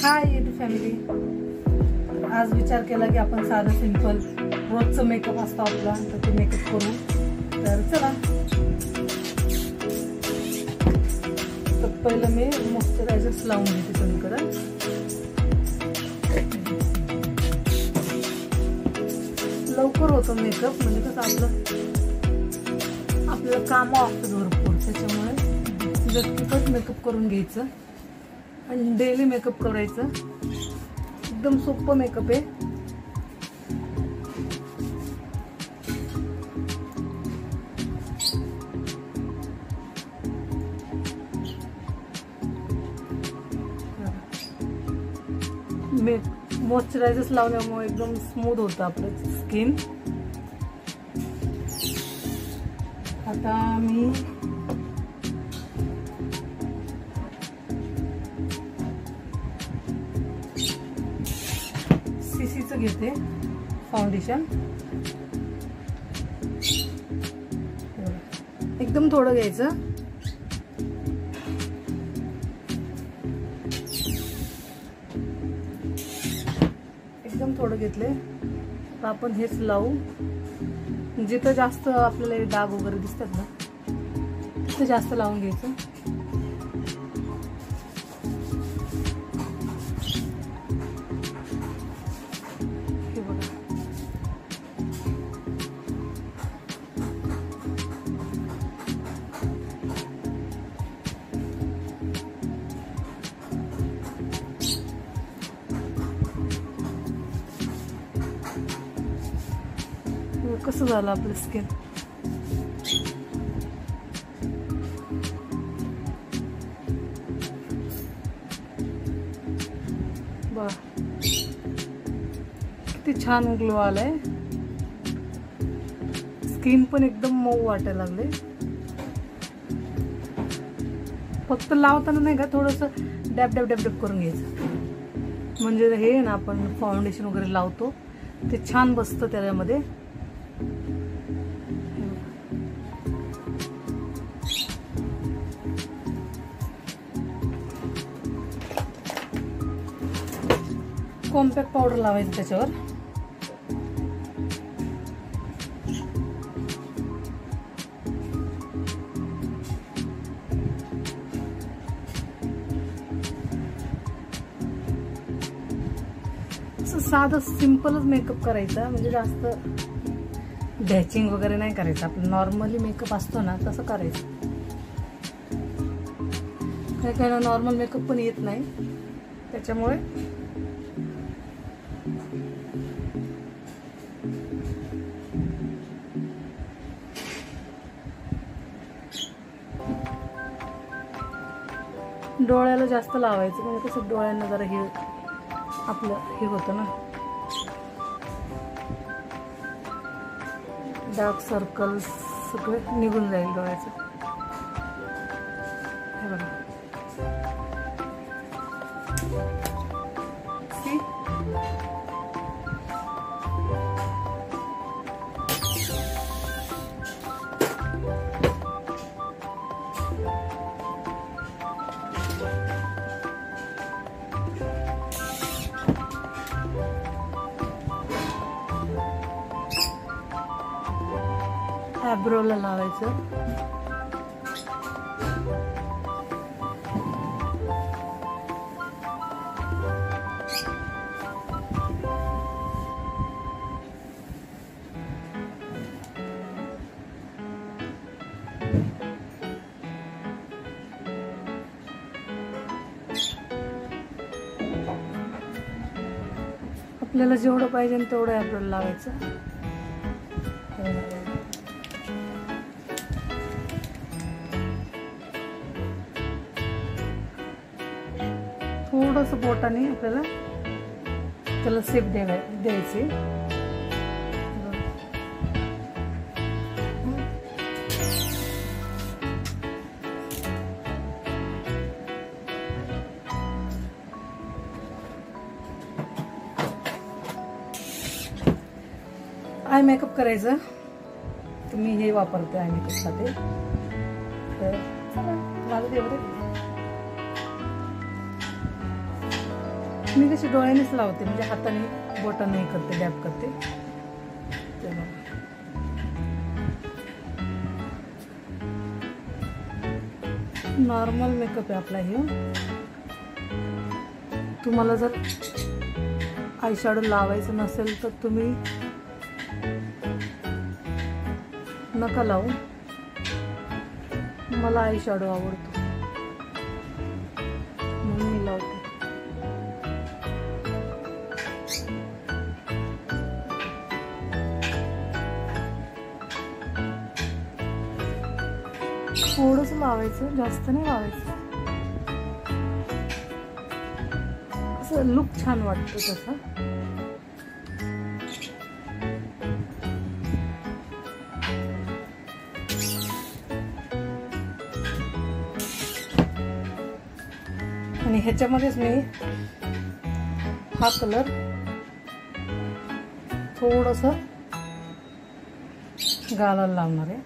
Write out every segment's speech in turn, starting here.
Hi YouTube family. आज विचार केला की आपण साधं सिंपल रोजचं मेकअप असतो आपला, तर ते मेकअप करू. तर चला, तर पहिलं मी मॉइश्चरायझर्स लावून घेते सगळीकडे. लवकर होतं मेकअप, म्हणजे कसं आपलं काम असतं भरपूर, त्याच्यामुळे झटपट मेकअप करून घ्यायचं आणि डेली मेकअप करायचं. एकदम सोपं मेकअप आहे. मॉइश्चरायझर्स लावल्यामुळे एकदम स्मूथ होतं आपलं स्किन. आता मी सीसीचं घेते फाउंडेशन. एकदम थोडं घ्यायचं. एकदम थोडं घेतले तर आपण हेच लावू. जिथं जास्त आपल्याला डाग वगैरे दिसतात ना, तिथं जास्त लावून घ्यायचं. हे बघा, कसं झालं आपलं स्किन. बघ किती छान ग्लो आलाय. स्किन पण एकदम मऊ वाटायला लागले. फक्त लावताना नाही का थोडंसं डॅब डॅब डॅब डॅब करून घ्यायचं, म्हणजे हे ना आपण फाउंडेशन वगैरे लावतो ते छान बसतं त्याच्यामध्ये. कॉम्पॅक्ट पावडर लावायचं त्याच्यावर. साधं सिंपलच मेकअप करायचा, म्हणजे जास्त डॅचिंग वगैरे नाही करायचं. आपलं नॉर्मली मेकअप असतो ना तसं करायचं. काही काही नॉर्मल मेकअप पण येत नाही, त्याच्यामुळे डोळ्याला जास्त लावायचं, म्हणजे कसं डोळ्यांना जरा हे आपलं हे होतं ना, डार्क सर्कल्स सगळे निघून जाईल डोळ्याचं. हे बघा, आयब्रोला लावायचं. आपल्याला जेवढं पाहिजे तेवढं आयब्रोला लावायचं. थोडंसं बोटाने आपल्याला त्याला शेप द्यायची. आय मेकअप करायचं तर मी हे वापरते आय मेकअपसाठी. तर चला, मला तेवढे मी कशी डोळ्यानेच लावते, म्हणजे हाताने बोटाने करते, डॅब करते. नॉर्मल मेकअप आहे आपला हे. तुम्हाला जर आय शॅडो लावायचं नसेल तर तुम्ही नका लावू. मला आय शॅडो आवडतो म्हणून मी लावते. थोडंच लावायचं, जास्त नाही लावायचं. असं लुक छान वाटतं तसं. आणि ह्याच्यामध्येच मी हा कलर थोडंसं गालाला लावणार आहे.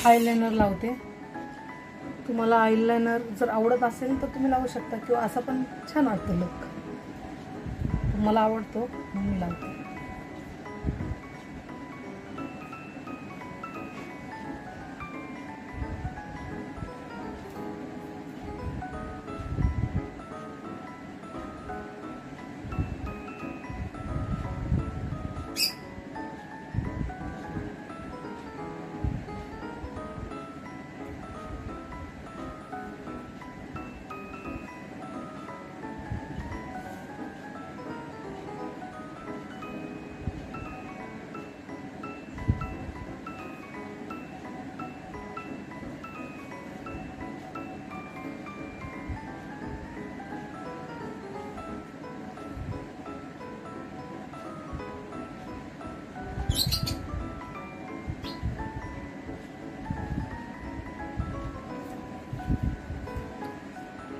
आयलाइनर लावते. तुम्हाला आयलाइनर जर आवडत असेल तर तुम्ही लावू शकता, किंवा असं पण छान वाटतं लुक. मला आवडतो म्हणून मी लावते.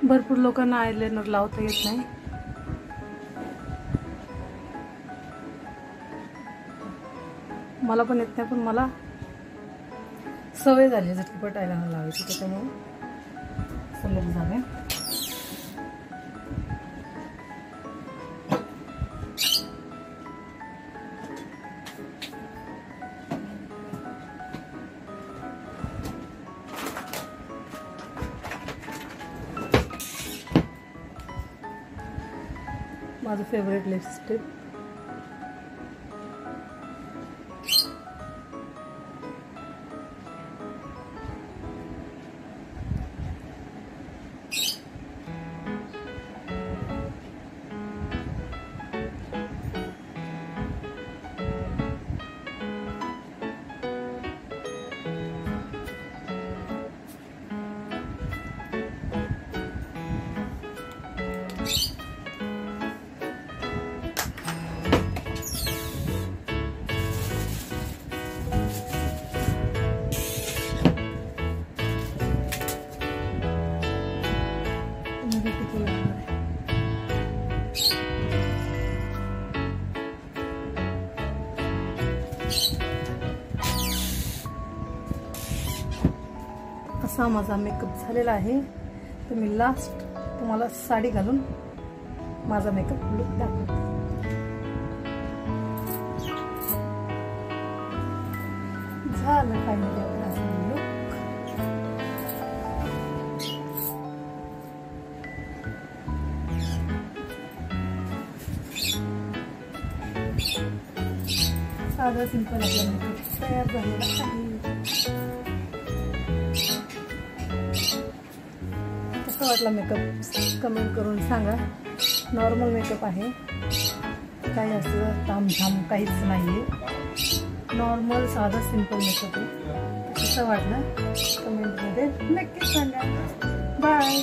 भरपूर लोकांना आयलाइनर लावता येत नाही. मला पण येत नाही, पण मला सवय झाली झटपट आयलाइनर लावायची, त्याच्यामुळे सलग झाले. माझं फेवरेट लिपस्टिक. असा माझा मेकअप झालेला आहे. तर मी लास्ट तुम्हाला साडी घालून माझा मेकअप लुक दाखवते. झालं फायनली आपला लुक. साधा सिंपल आपला मेकअप तयार झालेला आहे. कसा वाटला मेकअप कमेंट करून सांगा. नॉर्मल मेकअप आहे, काही असं तामझाम काहीच नाहीये. नॉर्मल साधा सिंपल मेकअप आहे. कसा वाटला कमेंटमध्ये नक्की सांगा. बाय.